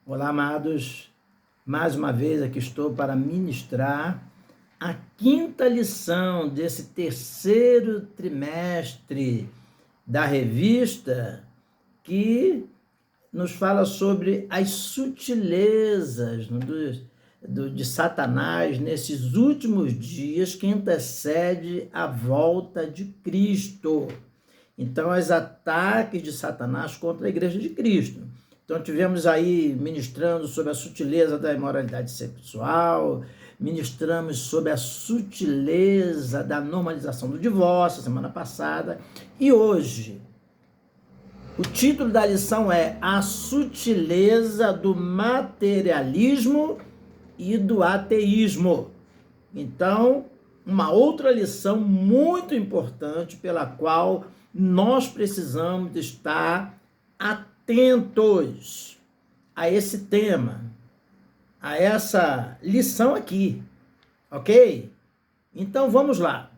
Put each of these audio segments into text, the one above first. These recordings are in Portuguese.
Olá, amados. Mais uma vez aqui estou para ministrar a quinta lição desse terceiro trimestre da revista que nos fala sobre as sutilezas de Satanás nesses últimos dias que antecede a volta de Cristo. Então, os ataques de Satanás contra a igreja de Cristo. Então, tivemos aí ministrando sobre a sutileza da imoralidade sexual, ministramos sobre a sutileza da normalização do divórcio, semana passada, e hoje, o título da lição é A Sutileza do Materialismo e do Ateísmo. Então, uma outra lição muito importante pela qual nós precisamos estar atentos a esse tema, a essa lição aqui, ok? Então vamos lá.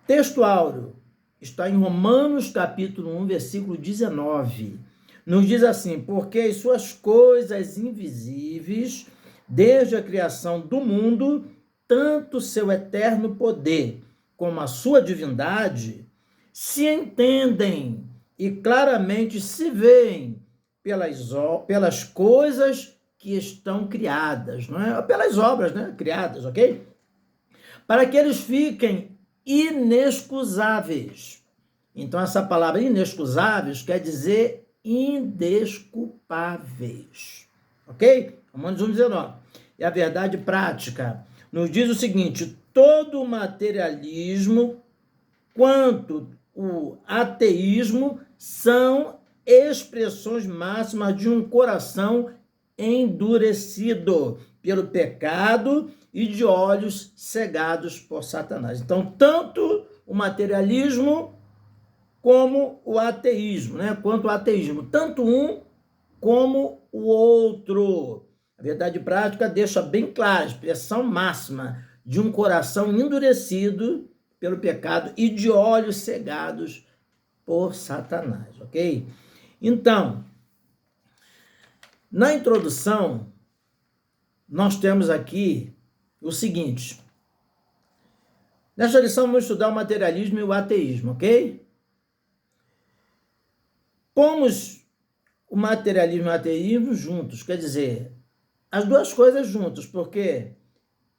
Texto áureo está em Romanos capítulo 1, versículo 19. Nos diz assim: porque as suas coisas invisíveis, desde a criação do mundo, tanto seu eterno poder como a sua divindade, se entendem e claramente se veem pelas coisas que estão criadas, não é? Pelas obras, né? Criadas, ok? Para que eles fiquem inexcusáveis. Então, essa palavra inexcusáveis quer dizer indesculpáveis, ok? Romanos 1,19. E a verdade prática nos diz o seguinte: todo o materialismo quanto o ateísmo são expressões máximas de um coração endurecido pelo pecado e de olhos cegados por Satanás. Então, tanto o materialismo como o ateísmo, né? Quanto o ateísmo, tanto um como o outro. A verdade prática deixa bem clara a expressão máxima de um coração endurecido pelo pecado e de olhos cegados por Satanás, ok? Então, na introdução, nós temos aqui o seguinte. Nesta lição, vamos estudar o materialismo e o ateísmo, ok? Pomos o materialismo e o ateísmo juntos, quer dizer, as duas coisas juntas, porque,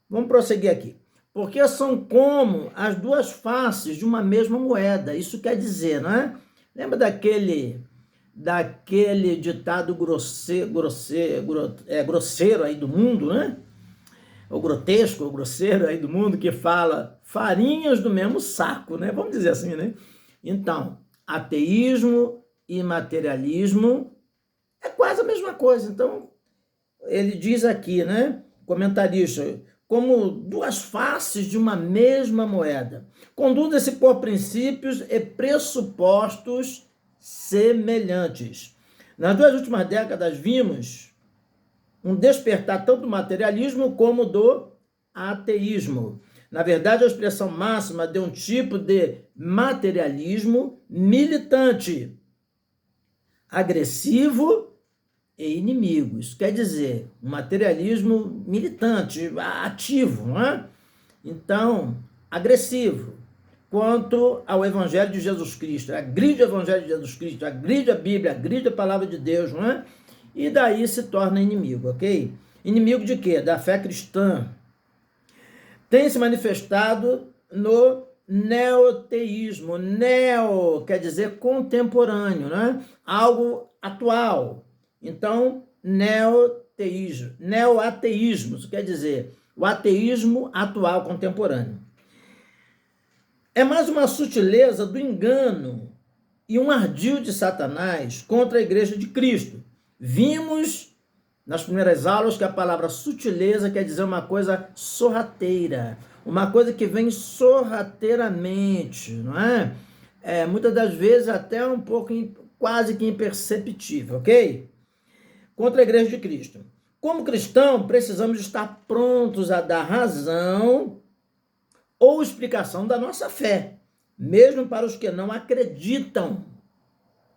vamos prosseguir aqui, porque são como as duas faces de uma mesma moeda, isso quer dizer, não é? Lembra daquele ditado grosseiro aí do mundo, né? O grotesco, o grosseiro aí do mundo, que fala farinhas do mesmo saco, né? Vamos dizer assim, né? Então, ateísmo e materialismo é quase a mesma coisa. Então, ele diz aqui, né? Comentarista, como duas faces de uma mesma moeda. Conduzem-se por princípios e pressupostos semelhantes. Nas duas últimas décadas, vimos um despertar tanto do materialismo como do ateísmo. Na verdade, a expressão máxima de um tipo de materialismo militante, agressivo e inimigo. Isso quer dizer, um materialismo militante, ativo, não é? Então, agressivo, quanto ao Evangelho de Jesus Cristo. Agride o Evangelho de Jesus Cristo, agride a Bíblia, agride a Palavra de Deus, não é? E daí se torna inimigo, ok? Inimigo de quê? Da fé cristã. Tem se manifestado no neoteísmo. Neo quer dizer contemporâneo, né? Algo atual. Então, neoteísmo, neoateísmo, isso quer dizer o ateísmo atual contemporâneo. É mais uma sutileza do engano e um ardil de Satanás contra a igreja de Cristo. Vimos nas primeiras aulas que a palavra sutileza quer dizer uma coisa sorrateira, uma coisa que vem sorrateiramente, não é? Muitas das vezes até um pouco, quase que imperceptível, ok? Contra a igreja de Cristo. Como cristão, precisamos estar prontos a dar razão ou explicação da nossa fé, mesmo para os que não acreditam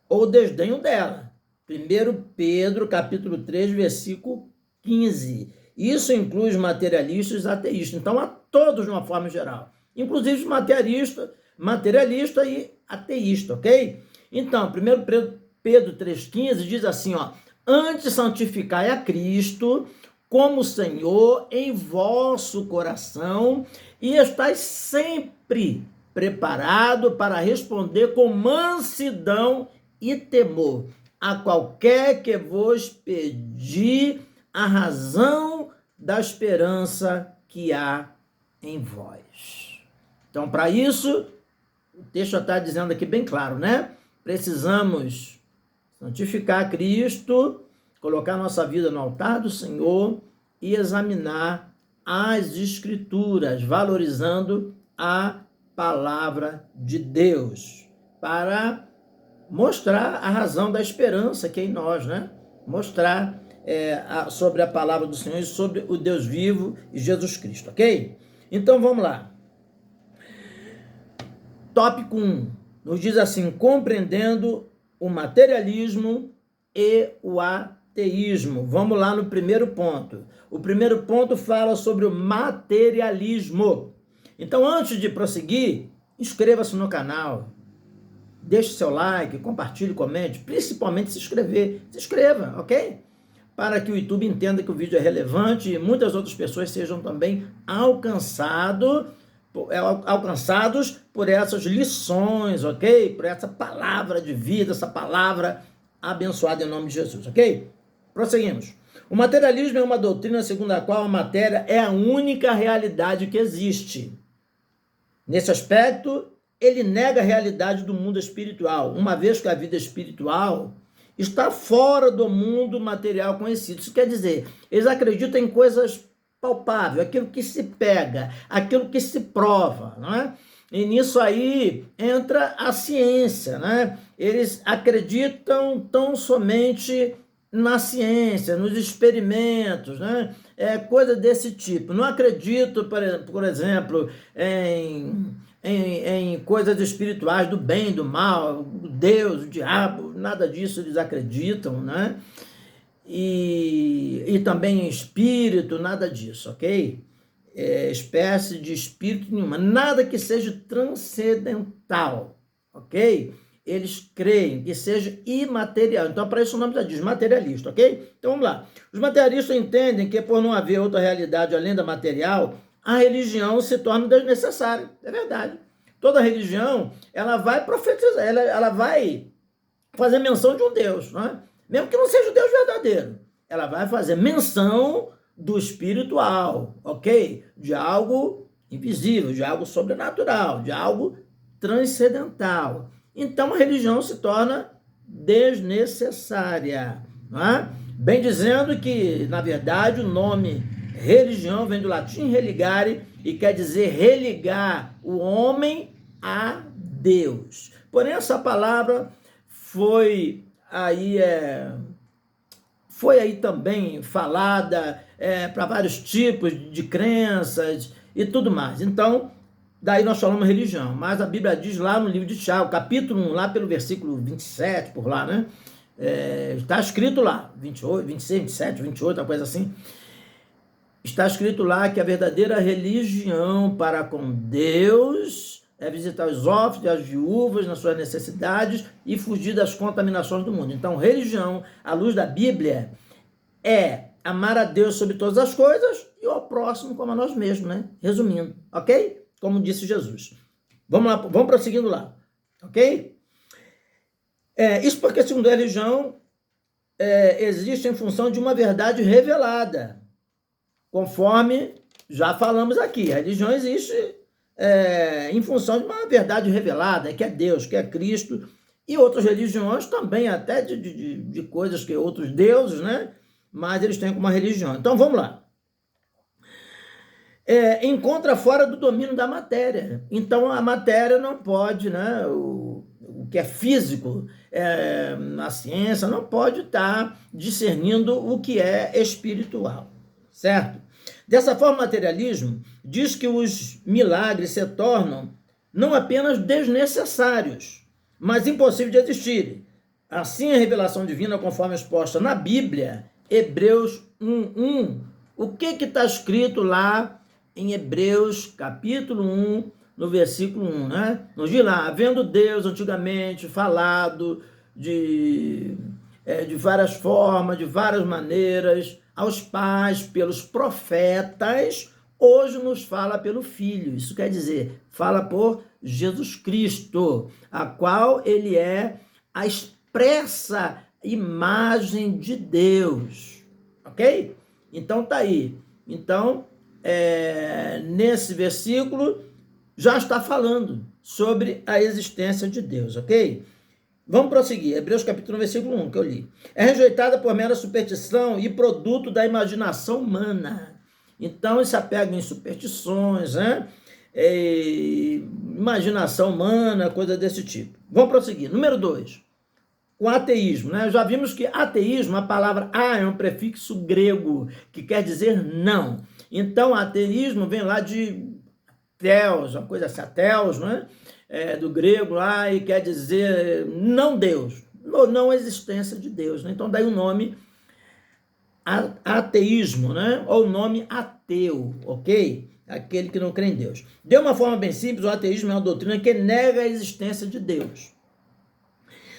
ou desdenham dela. 1 Pedro, capítulo 3, versículo 15. Isso inclui os materialistas e os ateístas. Então, a todos de uma forma geral. Inclusive os materialista e ateísta, ok? Então, 1 Pedro 3,15 diz assim, ó, antes santificai a Cristo como Senhor em vosso coração e estais sempre preparado para responder com mansidão e temor a qualquer que vos pedir a razão da esperança que há em vós. Então, para isso, o texto está dizendo aqui bem claro, né? Precisamos santificar Cristo, colocar nossa vida no altar do Senhor e examinar as Escrituras, valorizando a palavra de Deus, para mostrar a razão da esperança que é em nós, né? Mostrar sobre a palavra do Senhor e sobre o Deus vivo e Jesus Cristo, ok? Então vamos lá. Tópico 1 nos diz assim, compreendendo o materialismo e o ateísmo. Vamos lá no primeiro ponto. O primeiro ponto fala sobre o materialismo. Então, antes de prosseguir, inscreva-se no canal, deixe seu like, compartilhe, comente, principalmente se inscrever. Se inscreva, ok? Para que o YouTube entenda que o vídeo é relevante e muitas outras pessoas sejam também alcançados por essas lições, ok? Por essa palavra de vida, essa palavra abençoada em nome de Jesus, ok? Prosseguimos. O materialismo é uma doutrina segundo a qual a matéria é a única realidade que existe. Nesse aspecto, ele nega a realidade do mundo espiritual, uma vez que a vida espiritual está fora do mundo material conhecido. Isso quer dizer, eles acreditam em coisas palpáveis, aquilo que se pega, aquilo que se prova, não é? E nisso aí entra a ciência, né? Eles acreditam tão somente na ciência, nos experimentos, né? Coisa desse tipo. Não acredito, por exemplo, em coisas espirituais do bem, do mal, Deus, o diabo, nada disso eles acreditam, né? E também em espírito, nada disso, ok? Espécie de espírito nenhuma, nada que seja transcendental, ok? Eles creem que seja imaterial. Então, para isso o nome já diz materialista, ok? Então, vamos lá. Os materialistas entendem que, por não haver outra realidade além da material, a religião se torna desnecessária. É verdade. Toda religião, ela vai profetizar, ela vai fazer menção de um Deus, não é? Mesmo que não seja o Deus verdadeiro. Ela vai fazer menção do espiritual, ok? De algo invisível, de algo sobrenatural, de algo transcendental. Então, a religião se torna desnecessária. Não é? Bem dizendo que, na verdade, o nome religião vem do latim religare e quer dizer religar o homem a Deus. Porém, essa palavra foi aí também falada para vários tipos de crenças e tudo mais. Então, daí nós falamos religião, mas a Bíblia diz lá no livro de Tiago, capítulo 1, lá pelo versículo 27, por lá, né? Está escrito lá, 28, 26, 27, 28, uma coisa assim. Está escrito lá que a verdadeira religião para com Deus é visitar os órfãos e as viúvas nas suas necessidades e fugir das contaminações do mundo. Então, religião, à luz da Bíblia, é amar a Deus sobre todas as coisas e ao próximo como a nós mesmos, né? Resumindo, ok? Como disse Jesus. Vamos lá, vamos prosseguindo lá, ok? Isso porque, segundo a religião, existe em função de uma verdade revelada, conforme já falamos aqui. A religião existe em função de uma verdade revelada, que é Deus, que é Cristo, e outras religiões também, até de coisas que outros deuses, né? Mas eles têm como uma religião. Então, vamos lá. Encontra fora do domínio da matéria. Então, a matéria não pode, né? O que é físico, a ciência não pode estar discernindo o que é espiritual, certo? Dessa forma, o materialismo diz que os milagres se tornam não apenas desnecessários, mas impossíveis de existirem. Assim, a revelação divina, conforme exposta na Bíblia, Hebreus 1:1. O que está escrito lá em Hebreus, capítulo 1, no versículo 1, né? Nos diz lá, havendo Deus antigamente falado de várias formas, de várias maneiras, aos pais, pelos profetas, hoje nos fala pelo Filho. Isso quer dizer, fala por Jesus Cristo, a qual ele é a expressa imagem de Deus, ok? Então tá aí. Então, nesse versículo já está falando sobre a existência de Deus, ok? Vamos prosseguir. Hebreus capítulo 1, versículo 1, que eu li. É rejeitada por mera superstição e produto da imaginação humana. Então, se apega em superstições, né? Imaginação humana, coisa desse tipo. Vamos prosseguir. Número 2. O ateísmo, né? Já vimos que ateísmo, a palavra é um prefixo grego, que quer dizer não. Então, ateísmo vem lá de theos, uma coisa assim, theos, né? Do grego lá, e quer dizer não Deus, ou não existência de Deus, né? Então, daí o nome ateísmo, né? Ou o nome ateu, ok? Aquele que não crê em Deus. De uma forma bem simples, o ateísmo é uma doutrina que nega a existência de Deus.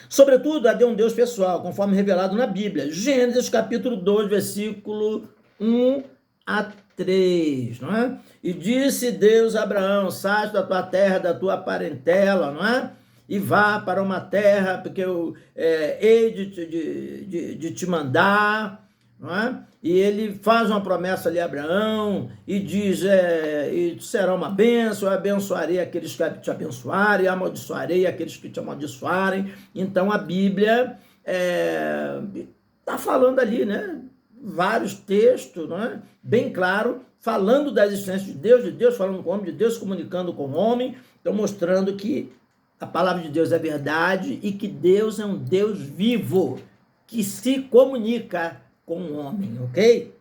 Sobretudo, a de um Deus pessoal, conforme revelado na Bíblia. Gênesis capítulo 2, versículo 1 a 3, não é? E disse Deus a Abraão, sai da tua terra, da tua parentela, não é? E vá para uma terra, porque eu hei de te mandar, não é? E ele faz uma promessa ali a Abraão e diz, e será uma bênção, eu abençoarei aqueles que te abençoarem, amaldiçoarei aqueles que te amaldiçoarem. Então a Bíblia está falando ali, né? Vários textos, não é? Bem claro, falando da existência de Deus falando com o homem, de Deus comunicando com o homem, então mostrando que a palavra de Deus é verdade e que Deus é um Deus vivo, que se comunica com o homem, ok?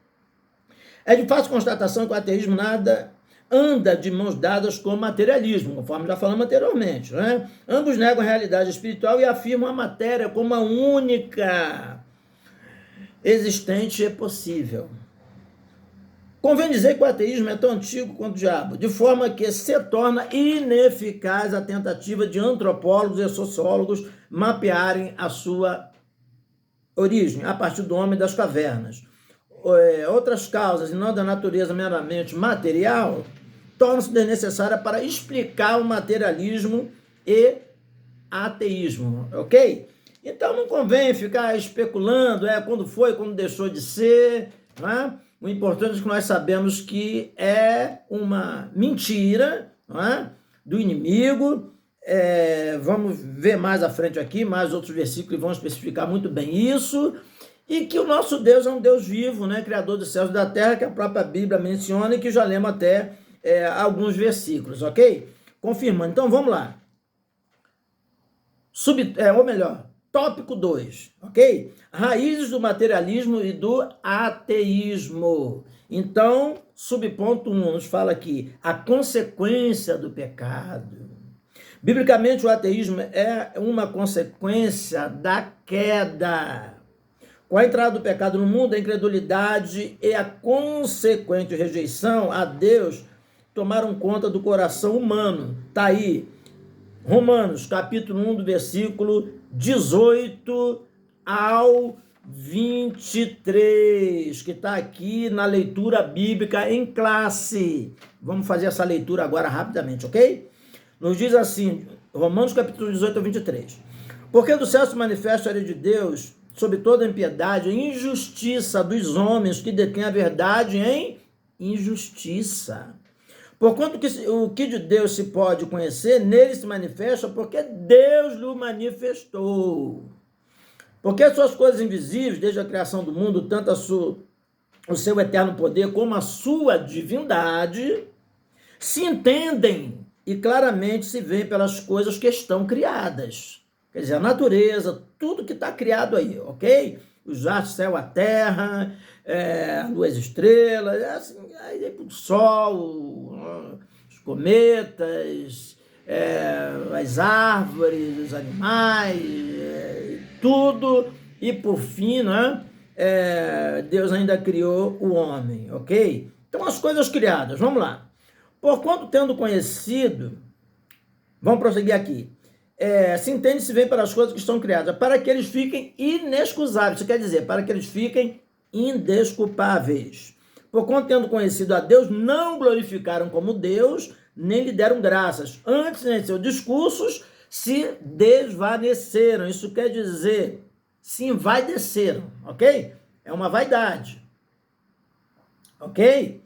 É de fácil constatação que o ateísmo nada anda de mãos dadas com o materialismo, conforme já falamos anteriormente, né? Ambos negam a realidade espiritual e afirmam a matéria como a única existente e possível. Convém dizer que o ateísmo é tão antigo quanto o diabo, de forma que se torna ineficaz a tentativa de antropólogos e sociólogos mapearem a sua origem a partir do homem das cavernas. Outras causas, e não da natureza meramente material, tornam-se desnecessárias para explicar o materialismo e ateísmo, ok? Então não convém ficar especulando quando foi, quando deixou de ser, né? O importante é que nós sabemos que é uma mentira, né? Do inimigo. Vamos ver mais à frente aqui, mais outros versículos vão especificar muito bem isso, e que o nosso Deus é um Deus vivo, né? Criador dos céus e da terra, que a própria Bíblia menciona e que já lemos até alguns versículos, ok? Confirmando. Então vamos lá. Tópico 2, ok? Raízes do materialismo e do ateísmo. Então, subponto 1, nos fala aqui, a consequência do pecado. Biblicamente, o ateísmo é uma consequência da queda. Com a entrada do pecado no mundo, a incredulidade e a consequente rejeição a Deus tomaram conta do coração humano. Está aí, Romanos, capítulo 1, do versículo 18 ao 23, que está aqui na leitura bíblica em classe. Vamos fazer essa leitura agora rapidamente, ok? Nos diz assim, Romanos, capítulo 18 ao 23. Porque do céu se manifesta a ira de Deus sobre toda a impiedade e injustiça dos homens que detêm a verdade em injustiça. Porquanto o que de Deus se pode conhecer, nele se manifesta, porque Deus lhe manifestou. Porque as suas coisas invisíveis, desde a criação do mundo, tanto o seu eterno poder como a sua divindade, se entendem e claramente se veem pelas coisas que estão criadas. Quer dizer, a natureza, tudo que está criado aí, ok? Os astros, céu, a terra, a lua, as estrelas, assim, aí o sol, os cometas, as árvores, os animais, tudo, e por fim, né, Deus ainda criou o homem, ok? Então, as coisas criadas, vamos lá. Porquanto tendo conhecido, vamos prosseguir aqui, se entende se vem para as coisas que estão criadas, para que eles fiquem inexcusáveis, isso quer dizer, para que eles fiquem indesculpáveis. Porquanto tendo conhecido a Deus, não glorificaram como Deus, nem lhe deram graças. Antes, em seus discursos, se desvaneceram. Isso quer dizer, se envaideceram, ok? É uma vaidade, ok?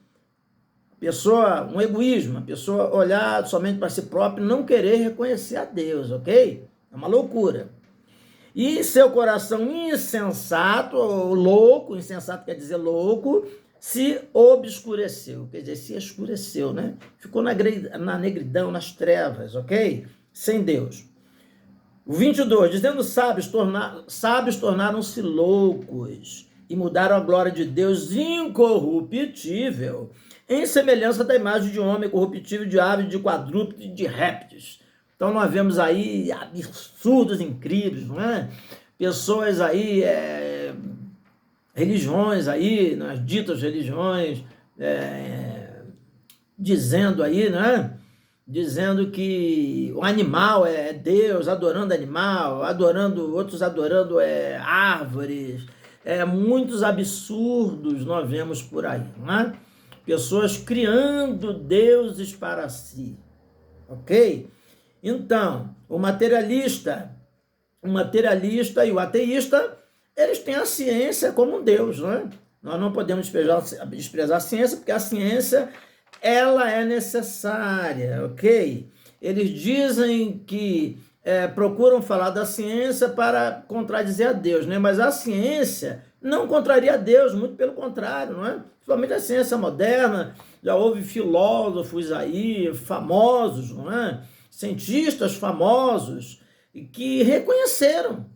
Pessoa, um egoísmo, a pessoa olhar somente para si própria e não querer reconhecer a Deus, ok? É uma loucura. E seu coração insensato, ou louco, insensato quer dizer louco, se obscureceu, quer dizer, se escureceu, né? Ficou na negridão, nas trevas, ok? Sem Deus. O 22, dizendo sábios tornaram-se loucos e mudaram a glória de Deus incorruptível, em semelhança da imagem de homem corruptível, de aves, de quadrúpedes, de répteis. Então nós vemos aí absurdos incríveis, não é? Pessoas aí, religiões aí, nas ditas religiões, dizendo aí, né? Dizendo que o animal é Deus, adorando animal, outros adorando árvores, muitos absurdos nós vemos por aí, não é? Pessoas criando deuses para si, ok? Então, o materialista e o ateísta, eles têm a ciência como um Deus, né? Nós não podemos desprezar a ciência, porque a ciência, ela é necessária, ok? Eles dizem que procuram falar da ciência para contradizer a Deus, né? Mas a ciência não contraria a Deus, muito pelo contrário, não é? Principalmente a ciência moderna, já houve filósofos aí famosos, não é? Cientistas famosos que reconheceram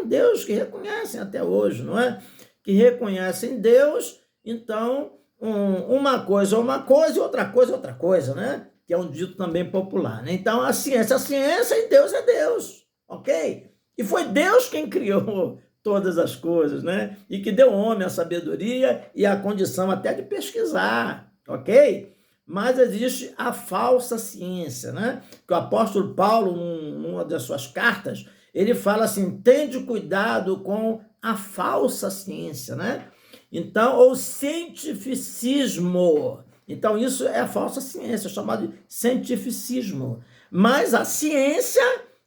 Deus, que reconhecem até hoje, não é? Que reconhecem Deus, então uma coisa é uma coisa e outra coisa é outra coisa, né? Que é um dito também popular, né? Então a ciência e Deus é Deus, ok? E foi Deus quem criou todas as coisas, né? E que deu ao homem a sabedoria e a condição até de pesquisar, ok? Mas existe a falsa ciência, né? Que o apóstolo Paulo, numa das suas cartas, ele fala assim, tende cuidado com a falsa ciência, né? Então, ou cientificismo. Então, isso é a falsa ciência, chamado de cientificismo. Mas a ciência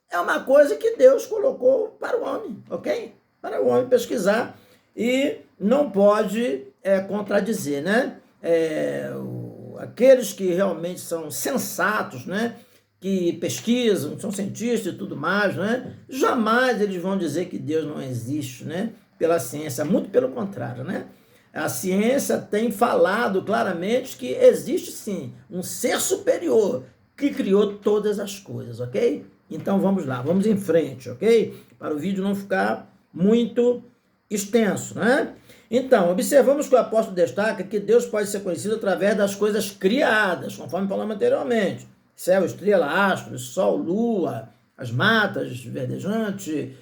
é uma coisa que Deus colocou para o homem, ok? Para o homem pesquisar e não pode contradizer, né? Aqueles que realmente são sensatos, né? Que pesquisam, são cientistas e tudo mais, né? Jamais eles vão dizer que Deus não existe, né? Pela ciência, muito pelo contrário, né? A ciência tem falado claramente que existe sim um ser superior que criou todas as coisas, ok? Então vamos lá, vamos em frente, ok? Para o vídeo não ficar muito extenso, né? Então, observamos que o apóstolo destaca que Deus pode ser conhecido através das coisas criadas, conforme falamos anteriormente. Céu, estrela, astros, sol, lua, as matas verdejantes,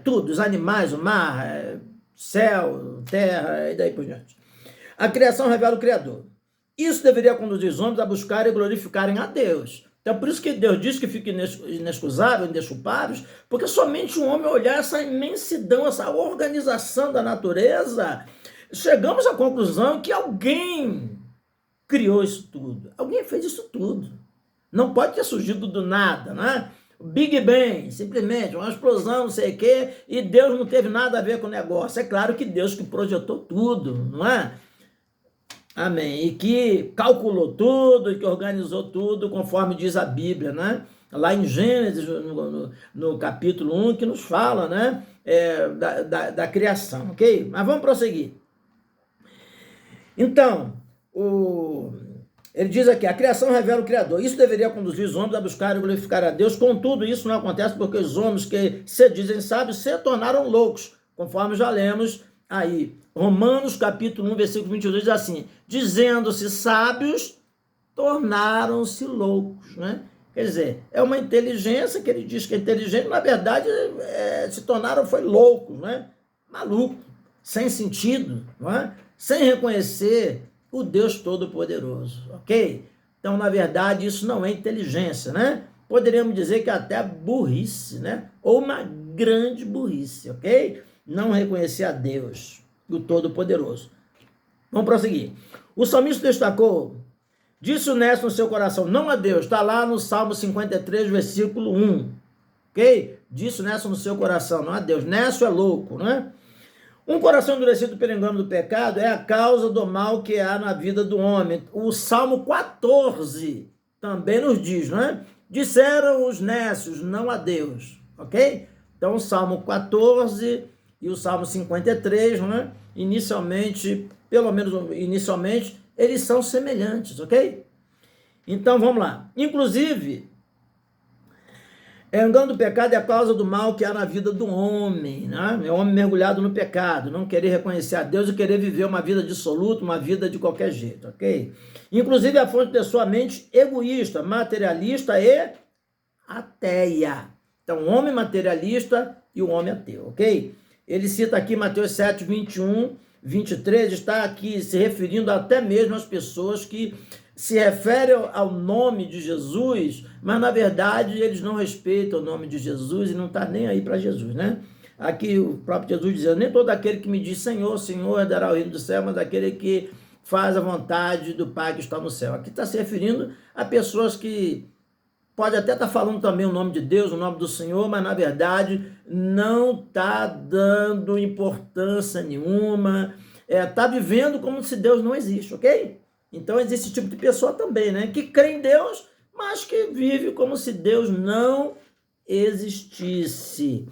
tudo, os animais, o mar, céu, terra e daí por diante. A criação revela o Criador. Isso deveria conduzir os homens a buscarem e glorificarem a Deus. Então, por isso que Deus diz que fica inexcusável, indesculpáveis, porque somente um homem olhar essa imensidão, essa organização da natureza, chegamos à conclusão que alguém criou isso tudo. Alguém fez isso tudo. Não pode ter surgido do nada, né? O Big Bang, simplesmente, uma explosão, não sei o quê, e Deus não teve nada a ver com o negócio. É claro que Deus que projetou tudo, não é? Amém. E que calculou tudo, e que organizou tudo, conforme diz a Bíblia, né? Lá em Gênesis, no capítulo 1, que nos fala, né? Da criação, ok? Mas vamos prosseguir. Então, ele diz aqui, a criação revela o Criador. Isso deveria conduzir os homens a buscar e glorificar a Deus. Contudo, isso não acontece porque os homens que se dizem sábios se tornaram loucos, conforme já lemos aí. Romanos capítulo 1, versículo 22 diz assim, dizendo-se sábios, tornaram-se loucos, né? Quer dizer, é uma inteligência que ele diz que é inteligente, na verdade se tornaram foi loucos, né? Maluco, sem sentido, não é? Sem reconhecer o Deus Todo-Poderoso, ok? Então, na verdade, isso não é inteligência, né? Poderíamos dizer que até burrice, né? Ou uma grande burrice, ok? Não reconhecer a Deus, o Todo-Poderoso. Vamos prosseguir. O salmista destacou: disse o nécio no seu coração, não a Deus. Está lá no Salmo 53, versículo 1. Ok? Disse o nécio no seu coração, não a Deus. Nécio é louco, né? Um coração endurecido pelo engano do pecado é a causa do mal que há na vida do homem. O Salmo 14 também nos diz, né? Disseram os nécios, não a Deus. Ok? Então, o Salmo 14 e o Salmo 53, né? Inicialmente, pelo menos inicialmente, eles são semelhantes, ok? Então, vamos lá. Inclusive, o engano do pecado é a causa do mal que há na vida do homem, né? É o homem mergulhado no pecado, não querer reconhecer a Deus e querer viver uma vida dissoluta, uma vida de qualquer jeito, ok? Inclusive, é a fonte de sua mente egoísta, materialista e ateia. Então, o homem materialista e o homem ateu, ok? Ele cita aqui Mateus 7, 21, 23, está aqui se referindo até mesmo às pessoas que se referem ao nome de Jesus, mas na verdade eles não respeitam o nome de Jesus e não está nem aí para Jesus, né? Aqui o próprio Jesus dizendo, nem todo aquele que me diz Senhor, Senhor, dará o reino do céu, mas aquele que faz a vontade do Pai que está no céu. Aqui está se referindo a pessoas que pode até estar falando também o nome de Deus, o nome do Senhor, mas na verdade não está dando importância nenhuma, está vivendo como se Deus não existe, ok? Então existe esse tipo de pessoa também, né? Que crê em Deus, mas que vive como se Deus não existisse.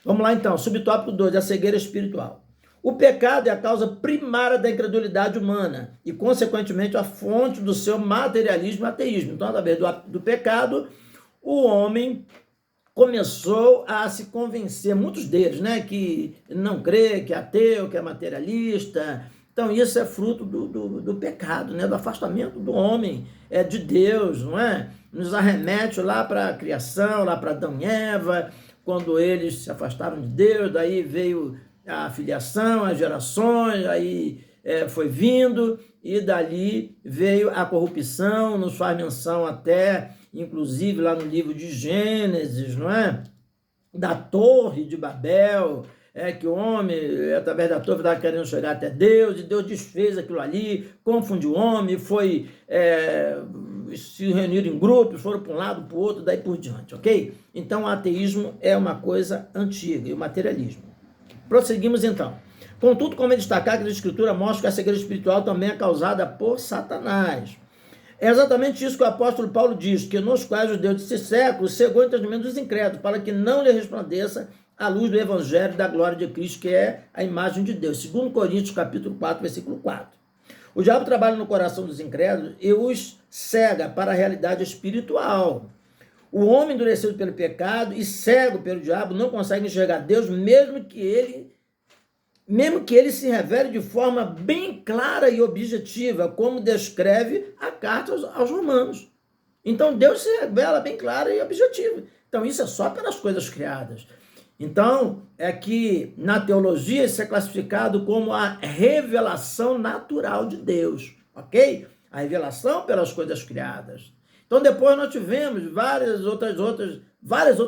Vamos lá então, subtópico 2, a cegueira espiritual. O pecado é a causa primária da incredulidade humana e, consequentemente, a fonte do seu materialismo e ateísmo. Então, através do pecado, o homem começou a se convencer, muitos deles, né, que não crê, que é ateu, que é materialista. Então, isso é fruto do pecado, né, do afastamento do homem de Deus, não é? Nos arremete lá para a criação, lá para Adão e Eva, quando eles se afastaram de Deus, daí veio a filiação, as gerações, aí foi vindo, e dali veio a corrupção, nos faz menção até, inclusive lá no livro de Gênesis, não é? Da Torre de Babel, que o homem, através da torre, estava querendo chegar até Deus, e Deus desfez aquilo ali, confundiu o homem, foi se reuniram em grupos, foram para um lado, para o outro, daí por diante, ok? Então, o ateísmo é uma coisa antiga, e o materialismo. Prosseguimos então. Contudo, como é destacar que a Escritura mostra que a cegueira espiritual também é causada por Satanás. É exatamente isso que o apóstolo Paulo diz, que nos quais os deuses desse século cegou o entendimento dos incrédulos, para que não lhe resplandeça a luz do evangelho da glória de Cristo, que é a imagem de Deus. 2 Coríntios, capítulo 4, versículo 4. O diabo trabalha no coração dos incrédulos e os cega para a realidade espiritual. O homem endurecido pelo pecado e cego pelo diabo não consegue enxergar Deus, mesmo que ele se revele de forma bem clara e objetiva, como descreve a carta aos Romanos. Então, Deus se revela bem clara e objetiva. Então, isso é só pelas coisas criadas. Então, é que na teologia isso é classificado como a revelação natural de Deus, ok? A revelação pelas coisas criadas. Então, depois nós tivemos várias outras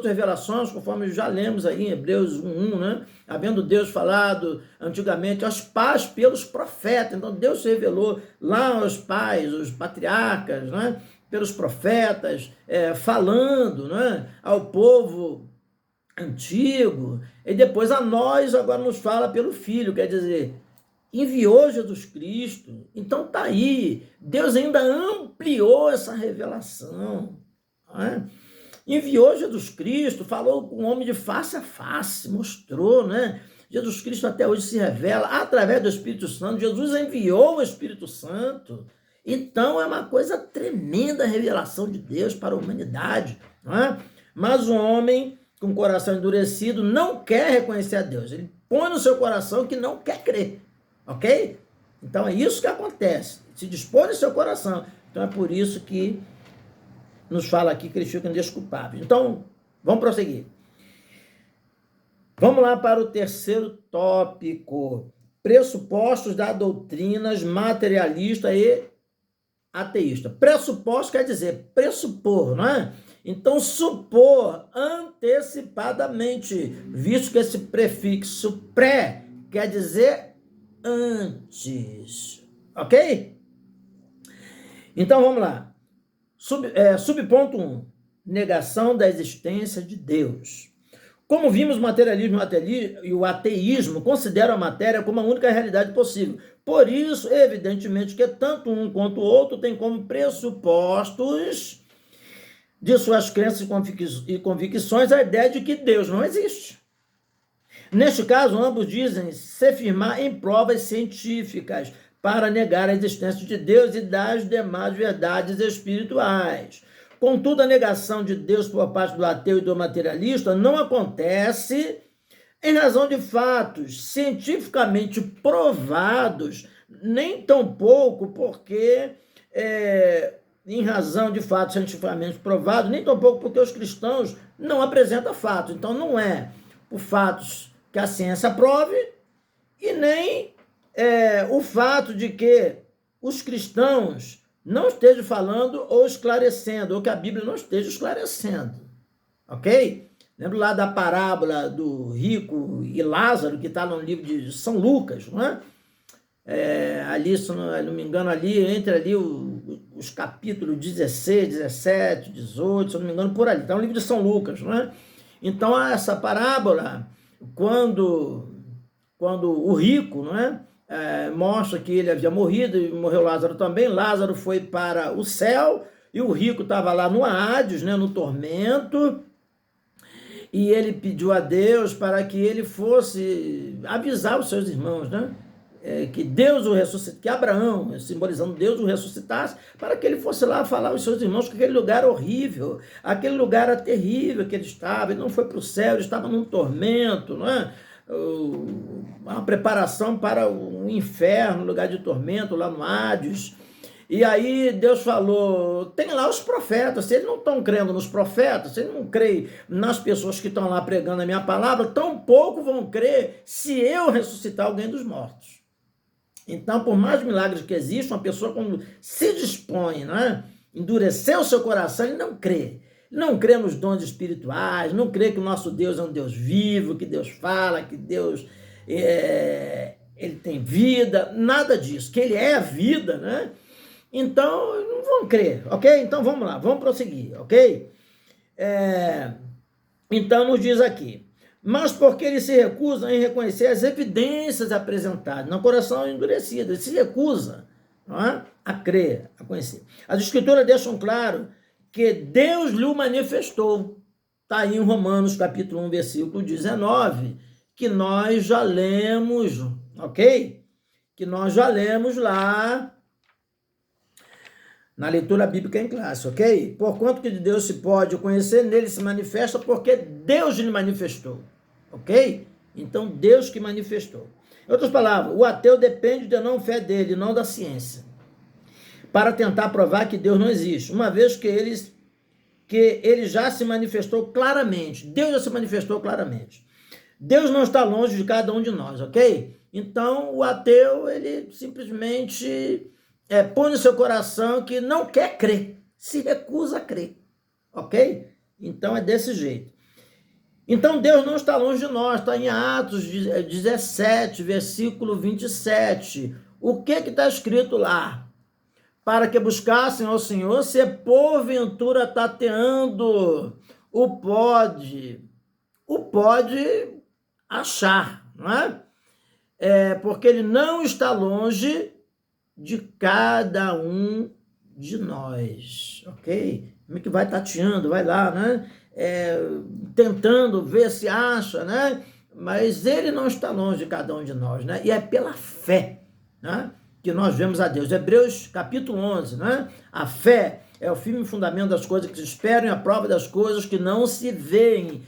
revelações, conforme já lemos aí em Hebreus 1:1, né? Havendo Deus falado antigamente aos pais pelos profetas. Então, Deus se revelou lá aos pais, os patriarcas, né? Pelos profetas, falando, né? Ao povo antigo. E depois a nós agora nos fala pelo Filho, quer dizer, enviou Jesus Cristo. Então tá aí, Deus ainda ampliou essa revelação, né? Enviou Jesus Cristo, falou com o homem de face a face, mostrou, né? Jesus Cristo até hoje se revela através do Espírito Santo. Jesus enviou o Espírito Santo. Então é uma coisa tremenda a revelação de Deus para a humanidade, né? Mas o homem com o coração endurecido não quer reconhecer a Deus. Ele põe no seu coração que não quer crer. Ok? Então é isso que acontece. Se dispõe no seu coração. Então é por isso que nos fala aqui que eles ficam desculpáveis. Então, vamos prosseguir. Vamos lá para o terceiro tópico. Pressupostos da doutrinas materialista e ateísta. Pressuposto quer dizer pressupor, não é? Então, supor antecipadamente, visto que esse prefixo pré quer dizer antes. Ok? Então, vamos lá. Subponto 1. Negação da existência de Deus. Como vimos, o materialismo e o ateísmo consideram a matéria como a única realidade possível. Por isso, evidentemente, que tanto um quanto o outro têm como pressupostos de suas crenças e convicções a ideia de que Deus não existe. Neste caso, ambos dizem se firmar em provas científicas para negar a existência de Deus e das demais verdades espirituais. Contudo, a negação de Deus por parte do ateu e do materialista não acontece em razão de fatos cientificamente provados, nem tampouco porque, em razão de fatos cientificamente provados, nem tampouco porque os cristãos não apresentam fatos. Então, não é por fatos que a ciência prove e nem o fato de que os cristãos não estejam falando ou esclarecendo, ou que a Bíblia não esteja esclarecendo. Ok? Lembra lá da parábola do rico e Lázaro, que está no livro de São Lucas, não é? Ali, se não me engano, entre ali os capítulos 16, 17, 18, se não me engano, por ali. Está no livro de São Lucas, não é? Então, essa parábola, quando o rico, não é? Mostra que ele havia morrido e morreu Lázaro também. Lázaro foi para o céu e o rico estava lá no Hades, né, no tormento, e ele pediu a Deus para que ele fosse avisar os seus irmãos, né, que Deus o ressuscitasse, que Abraão, simbolizando Deus, o ressuscitasse, para que ele fosse lá falar aos seus irmãos que aquele lugar horrível, aquele lugar era terrível que ele estava, ele não foi para o céu, ele estava num tormento, não é? Uma preparação para o inferno, lugar de tormento, lá no Hades. E aí Deus falou, tem lá os profetas, se eles não estão crendo nos profetas, se eles não creem nas pessoas que estão lá pregando a minha palavra, tampouco vão crer se eu ressuscitar alguém dos mortos. Então, por mais milagres que existam, uma pessoa quando se dispõe, né, endurecer o seu coração, ele não crê. Não crê nos dons espirituais, não crê que o nosso Deus é um Deus vivo, que Deus fala, que Deus ele tem vida, nada disso, que ele é a vida, né? Então, não vão crer, ok? Então, vamos lá, vamos prosseguir, ok? Então, nos diz aqui, mas porque eles se recusam em reconhecer as evidências apresentadas, no coração endurecido, ele se recusa, não é? A crer, a conhecer. As escrituras deixam claro que Deus lhe manifestou. Está aí em Romanos capítulo 1, versículo 19, que nós já lemos, ok? Que nós já lemos lá na leitura bíblica em classe, ok? Porquanto que de Deus se pode conhecer, nele se manifesta, porque Deus lhe manifestou, ok? Então, Deus que manifestou. Em outras palavras, o ateu depende da não fé dele, não da ciência, para tentar provar que Deus não existe, uma vez que ele já se manifestou claramente. Deus já se manifestou claramente. Deus não está longe de cada um de nós, ok? Então, o ateu, ele simplesmente põe no seu coração que não quer crer, se recusa a crer, ok? Então, é desse jeito. Então, Deus não está longe de nós, está em Atos 17, versículo 27. O que está escrito lá? Para que buscassem ao Senhor, se porventura tateando o pode achar, não é? Porque ele não está longe de cada um de nós, ok? Como é que vai tateando, vai lá, né? Tentando ver se acha, né? Mas ele não está longe de cada um de nós, né? E é pela fé, né, que nós vemos a Deus. Hebreus capítulo 11, né? A fé é o firme fundamento das coisas que se esperam e a prova das coisas que não se veem.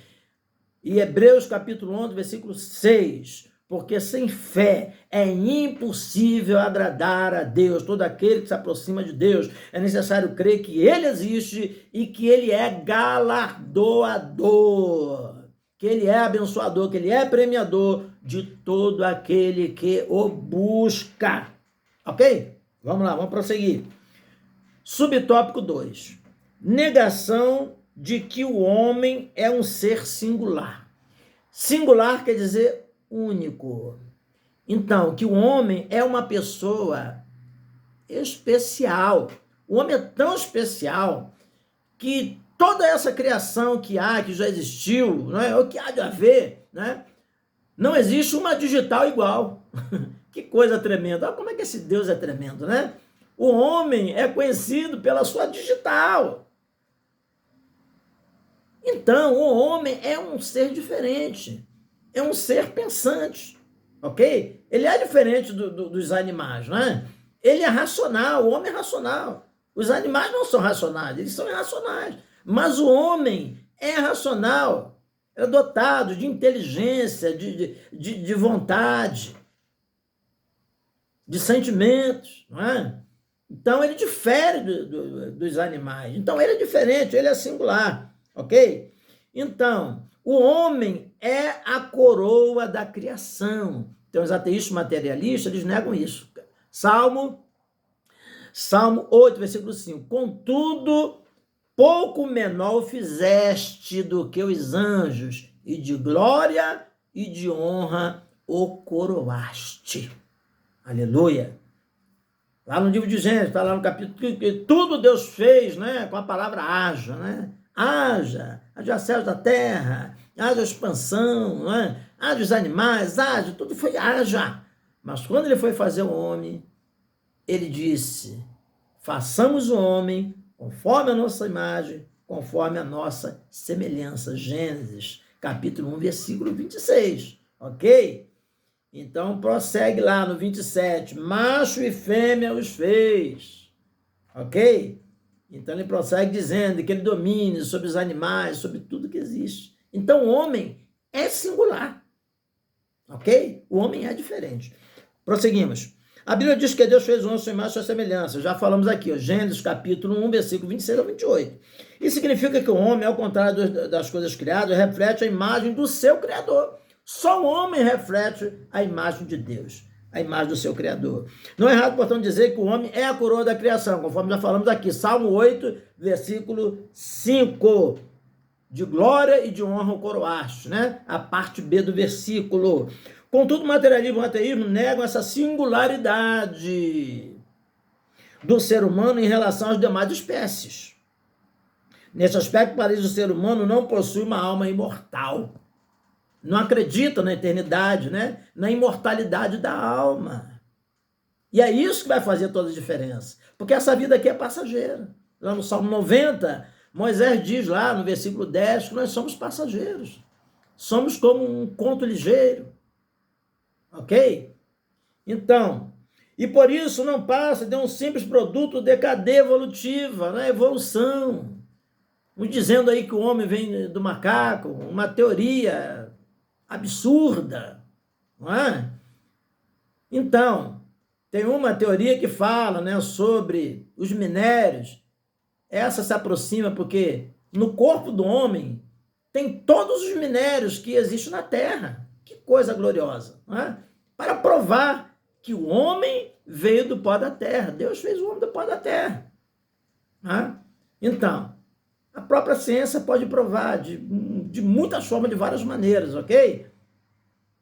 E Hebreus capítulo 11, versículo 6. porque sem fé é impossível agradar a Deus. Todo aquele que se aproxima de Deus, é necessário crer que Ele existe e que Ele é galardoador, que Ele é abençoador, que Ele é premiador de todo aquele que o busca. Ok? Vamos lá, vamos prosseguir. Subtópico 2. Negação de que o homem é um ser singular. Singular quer dizer único. Então, que o homem é uma pessoa especial. O homem é tão especial que toda essa criação que há, que já existiu, né, ou que há de haver, né, não existe uma digital igual. Que coisa tremenda. Olha como é que esse Deus é tremendo, né? O homem é conhecido pela sua digital. Então, o homem é um ser diferente, é um ser pensante, ok? Ele é diferente dos animais, não é? Ele é racional, o homem é racional. Os animais não são racionais, eles são irracionais. Mas o homem é racional, é dotado de inteligência, de vontade, de sentimentos, não é? Então, ele difere dos animais. Então, ele é diferente, ele é singular. Ok? Então, o homem é a coroa da criação. Então, os ateístas materialistas, eles negam isso. Salmo 8, versículo 5. Contudo, pouco menor fizeste do que os anjos, e de glória e de honra o coroaste. Aleluia. Lá no livro de Gênesis, está lá no capítulo que tudo Deus fez, né, com a palavra haja, né? Haja céus da terra, haja expansão, né? Haja os animais, haja, tudo foi haja. Mas quando ele foi fazer o homem, ele disse, façamos o homem conforme a nossa imagem, conforme a nossa semelhança. Gênesis, capítulo 1, versículo 26, ok? Então, prossegue lá no 27, macho e fêmea os fez, ok? Então, ele prossegue dizendo que ele domine sobre os animais, sobre tudo que existe. Então, o homem é singular, ok? O homem é diferente. Prosseguimos. A Bíblia diz que Deus fez o homem à sua imagem e sua semelhança. Já falamos aqui, ó, Gênesis capítulo 1, versículo 26 a 28. Isso significa que o homem, ao contrário das coisas criadas, reflete a imagem do seu Criador. Só o homem reflete a imagem de Deus, a imagem do seu Criador. Não é errado, portanto, dizer que o homem é a coroa da criação, conforme já falamos aqui, Salmo 8, versículo 5. De glória e de honra o coroaste, né? A parte B do versículo. Contudo, o materialismo e o ateísmo negam essa singularidade do ser humano em relação às demais espécies. Nesse aspecto, parece que o ser humano não possui uma alma imortal. Não acredita na eternidade, né? Na imortalidade da alma. E é isso que vai fazer toda a diferença. Porque essa vida aqui é passageira. Lá no Salmo 90, Moisés diz lá no versículo 10 que nós somos passageiros. Somos como um conto ligeiro. Ok? Então, e por isso não passa de um simples produto de cadeia evolutiva, né? Evolução. Dizendo aí que o homem vem do macaco, uma teoria absurda, não é? Então, tem uma teoria que fala, né, sobre os minérios. Essa se aproxima porque no corpo do homem tem todos os minérios que existem na Terra. Que coisa gloriosa, não é? Para provar que o homem veio do pó da terra. Deus fez o homem do pó da terra. Não é? Então, a própria ciência pode provar de muitas formas, de várias maneiras, ok?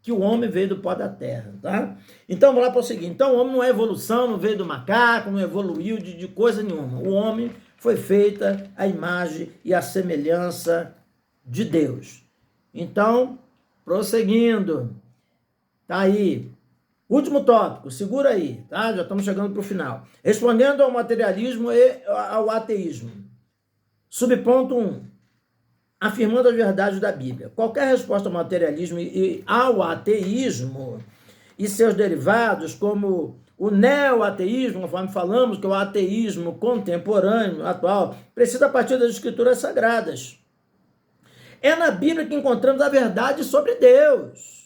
Que o homem veio do pó da terra, tá? Então, vamos lá para o seguinte. Então, o homem não é evolução, não veio do macaco, não evoluiu de coisa nenhuma. O homem foi feita a imagem e a semelhança de Deus. Então, prosseguindo, tá aí. Último tópico, segura aí, tá? Já estamos chegando para o final. Respondendo ao materialismo e ao ateísmo. Subponto 1. Afirmando as verdades da Bíblia. Qualquer resposta ao materialismo e ao ateísmo e seus derivados, como o neo-ateísmo, conforme falamos, que é o ateísmo contemporâneo, atual, precisa partir das escrituras sagradas. É na Bíblia que encontramos a verdade sobre Deus.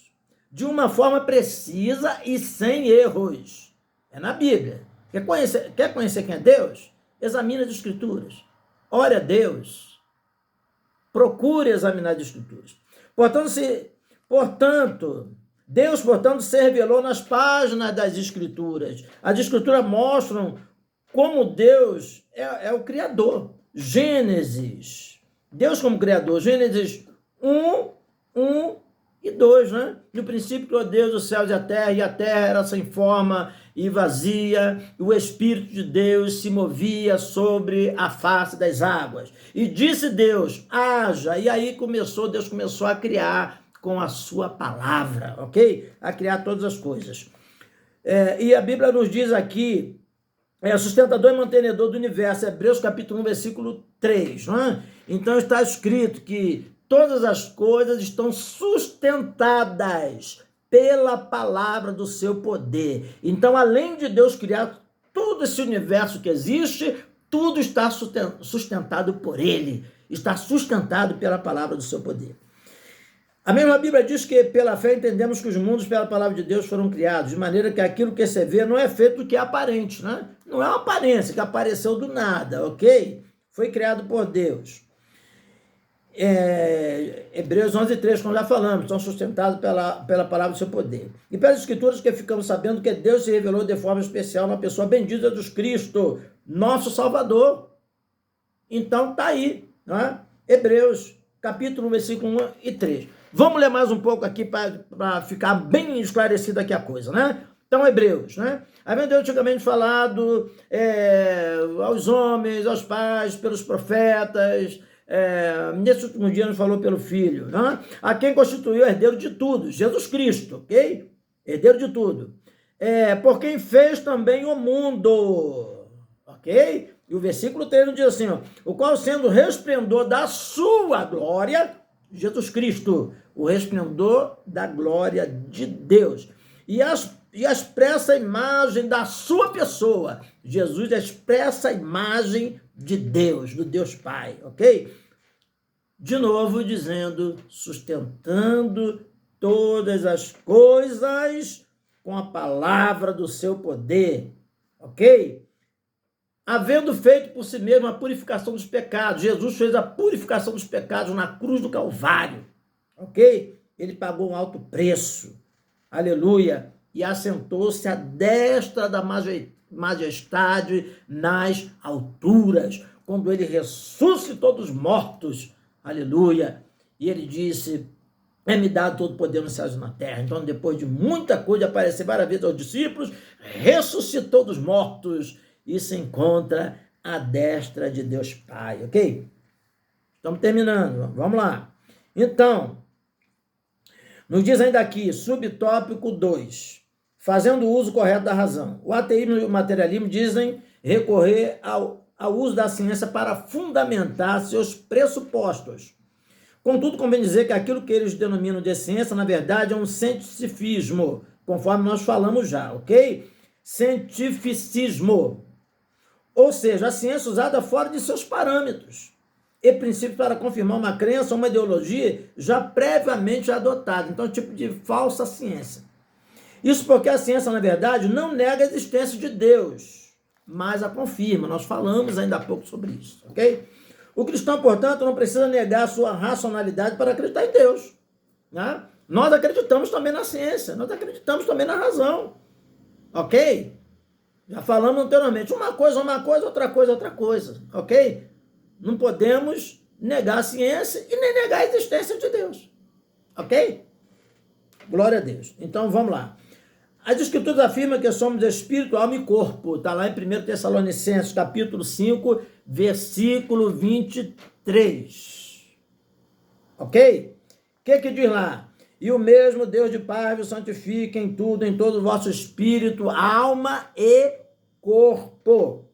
de uma forma precisa e sem erros. É na Bíblia. Quer conhecer quem é Deus? Examine as Escrituras. Ore a Deus. Procure examinar as Escrituras. Portanto, Deus, se revelou nas páginas das Escrituras. As Escrituras mostram como Deus é o Criador. Gênesis. Deus como Criador. Gênesis 1 e 2, né? No princípio criou Deus os céus e a terra era sem forma e vazia, e o Espírito de Deus se movia sobre a face das águas. E disse Deus, haja, e aí Deus começou a criar com a sua palavra, ok? A criar todas as coisas. E a Bíblia nos diz aqui, sustentador e mantenedor do universo, Hebreus capítulo 1, versículo 3, não é? Então está escrito que todas as coisas estão sustentadas pela palavra do seu poder. Então, além de Deus criar todo esse universo que existe, tudo está sustentado por ele, está sustentado pela palavra do seu poder. A mesma Bíblia diz que pela fé entendemos que os mundos pela palavra de Deus foram criados, de maneira que aquilo que você vê não é feito do que é aparente, né? Não é uma aparência que apareceu do nada, ok? Foi criado por Deus. Hebreus 11:3, como já falamos, são sustentados pela palavra do seu poder. E pelas Escrituras que ficamos sabendo que Deus se revelou de forma especial na pessoa bendita de Cristo, nosso Salvador. Então tá aí, né? Hebreus capítulo 1, versículo 1 e 3. Vamos ler mais um pouco aqui para ficar bem esclarecida aqui a coisa, né? Então, Hebreus, né? Havendo Deus antigamente falado aos homens, aos pais, pelos profetas, nesse último dia nos falou pelo Filho, né? A quem constituiu herdeiro de tudo, Jesus Cristo, ok? Herdeiro de tudo. Por quem fez também o mundo, ok? E o versículo 3 nos diz assim, ó, o qual sendo resplendor da sua glória, Jesus Cristo, o resplendor da glória de Deus, e a expressa imagem da sua pessoa, Jesus expressa a imagem de Deus, do Deus Pai, ok? De novo dizendo, sustentando todas as coisas com a palavra do seu poder, ok? Havendo feito por si mesmo a purificação dos pecados, Jesus fez a purificação dos pecados na cruz do Calvário, ok? Ele pagou um alto preço, aleluia, e assentou-se à destra da majestade nas alturas, quando ele ressuscitou dos mortos, aleluia, e ele disse, é-me dado todo o poder nos céus e na terra. Então, depois de muita coisa, aparecer várias vezes aos discípulos, ressuscitou dos mortos e se encontra à destra de Deus Pai, ok? Estamos terminando, vamos lá. Então, nos diz ainda aqui, subtópico 2, fazendo uso correto da razão. O ateísmo e o materialismo dizem recorrer ao uso da ciência para fundamentar seus pressupostos. Contudo, convém dizer que aquilo que eles denominam de ciência, na verdade, é um cientificismo, conforme nós falamos já, ok? Cientificismo. Ou seja, a ciência usada fora de seus parâmetros e princípios para confirmar uma crença ou uma ideologia já previamente adotada. Então, é um tipo de falsa ciência. Isso porque a ciência, na verdade, não nega a existência de Deus, mas a confirma. Nós falamos ainda há pouco sobre isso, ok? O cristão, portanto, não precisa negar a sua racionalidade para acreditar em Deus, né? Nós acreditamos também na ciência, nós acreditamos também na razão, ok? Já falamos anteriormente, uma coisa, outra coisa, ok? Não podemos negar a ciência e nem negar a existência de Deus, ok? Glória a Deus. Então, vamos lá. As Escrituras afirmam que somos espírito, alma e corpo. Está lá em 1 Tessalonicenses, capítulo 5, versículo 23. Ok? O que diz lá? E o mesmo Deus de paz vos santifique em tudo, em todo o vosso espírito, alma e corpo.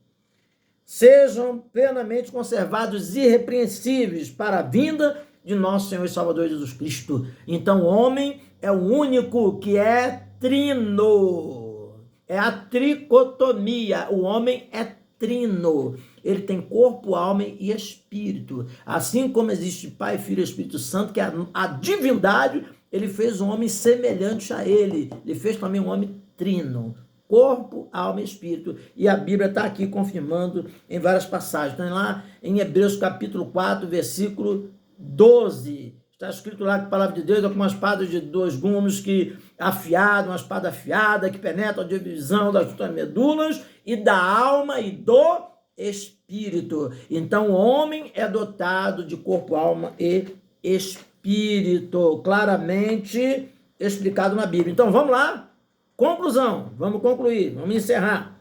Sejam plenamente conservados irrepreensíveis para a vinda de nosso Senhor e Salvador Jesus Cristo. Então, o homem é o único que é trino. É a tricotomia. O homem é trino. Ele tem corpo, alma e espírito. Assim como existe Pai, Filho e Espírito Santo, que é a divindade, ele fez um homem semelhante a ele. Ele fez também um homem trino. Corpo, alma e espírito. E a Bíblia está aqui confirmando em várias passagens. Então, lá em Hebreus capítulo 4, versículo 12. Está escrito lá que a palavra de Deus é como uma espada de 2 gumes que afiada, uma espada afiada que penetra a divisão das medulas e da alma e do espírito. Então, o homem é dotado de corpo, alma e espírito, claramente explicado na Bíblia. Então, vamos lá. Conclusão. Vamos concluir. Vamos encerrar.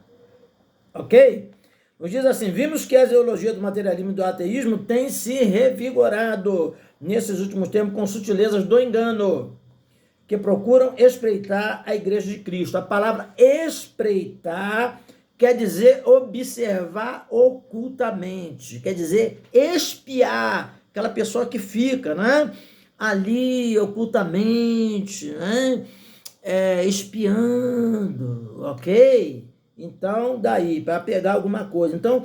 Ok? Nos diz assim, vimos que a ideologia do materialismo e do ateísmo tem se revigorado nesses últimos tempos com sutilezas do engano, que procuram espreitar a igreja de Cristo. A palavra espreitar quer dizer observar ocultamente, quer dizer espiar, aquela pessoa que fica, né, ali ocultamente, né, espiando, ok? Então, daí, para pegar alguma coisa. Então,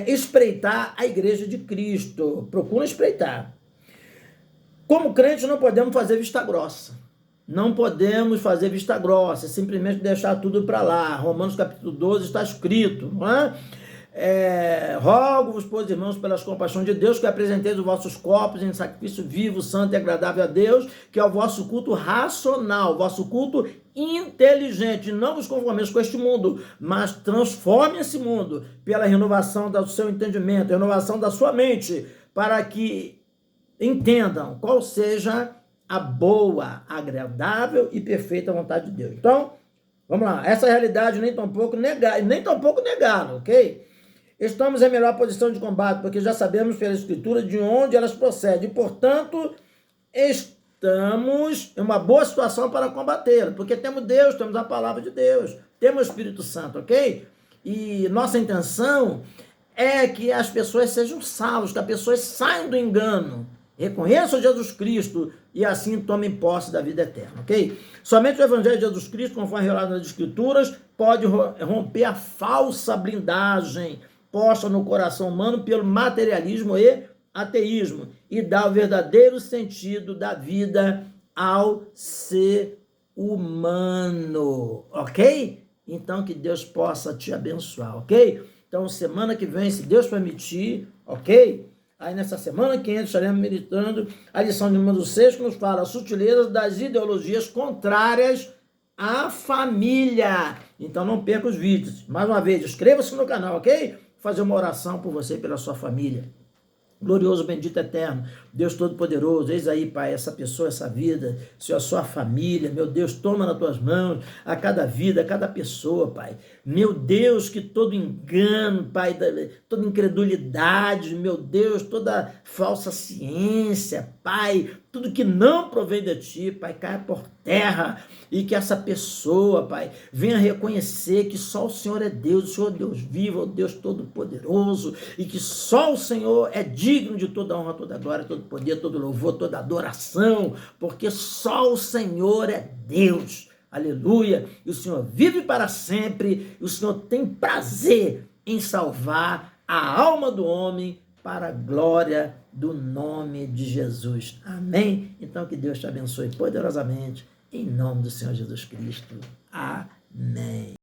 espreitar a igreja de Cristo. Procura espreitar. Como crente, não podemos fazer vista grossa. Não podemos fazer vista grossa, simplesmente deixar tudo para lá. Romanos capítulo 12 está escrito, não é? Rogo-vos, pois, irmãos, pelas compaixões de Deus, que apresenteis os vossos corpos em sacrifício vivo, santo e agradável a Deus, que é o vosso culto racional, o vosso culto inteligente. Não vos conformeis com este mundo, mas transforme esse mundo pela renovação do seu entendimento, renovação da sua mente, para que entendam qual seja a boa, agradável e perfeita vontade de Deus. Então, vamos lá. Essa realidade nem tampouco negá-la, ok? Estamos em melhor posição de combate, porque já sabemos pela Escritura de onde elas procedem. E, portanto, estamos em uma boa situação para combater, porque temos Deus, temos a palavra de Deus, temos o Espírito Santo, ok? E nossa intenção é que as pessoas sejam salvas, que as pessoas saiam do engano, reconheçam Jesus Cristo e assim tomem posse da vida eterna, ok? Somente o Evangelho de Jesus Cristo, conforme relatado nas Escrituras, pode romper a falsa blindagem posta no coração humano pelo materialismo e ateísmo e dar o verdadeiro sentido da vida ao ser humano, ok? Então, que Deus possa te abençoar, ok? Então, semana que vem, se Deus permitir, ok? Aí, nessa semana que entra, estaremos meditando a lição número 6, que nos fala sutilezas das ideologias contrárias à família. Então, não perca os vídeos. Mais uma vez, inscreva-se no canal, ok? Vou fazer uma oração por você e pela sua família. Glorioso, bendito, eterno, Deus Todo-Poderoso, eis aí, Pai, essa pessoa, essa vida, Senhor, a sua família, meu Deus, toma nas tuas mãos a cada vida, a cada pessoa, Pai. Meu Deus, que todo engano, Pai, toda incredulidade, meu Deus, toda falsa ciência, Pai, tudo que não provém de Ti, Pai, caia por terra e que essa pessoa, Pai, venha reconhecer que só o Senhor é Deus, o Senhor é Deus vivo, o Deus Todo-Poderoso e que só o Senhor é digno de toda honra, toda glória, todo poder, todo louvor, toda adoração, porque só o Senhor é Deus. Aleluia! E o Senhor vive para sempre, e o Senhor tem prazer em salvar a alma do homem para a glória do nome de Jesus. Amém? Então que Deus te abençoe poderosamente, em nome do Senhor Jesus Cristo. Amém.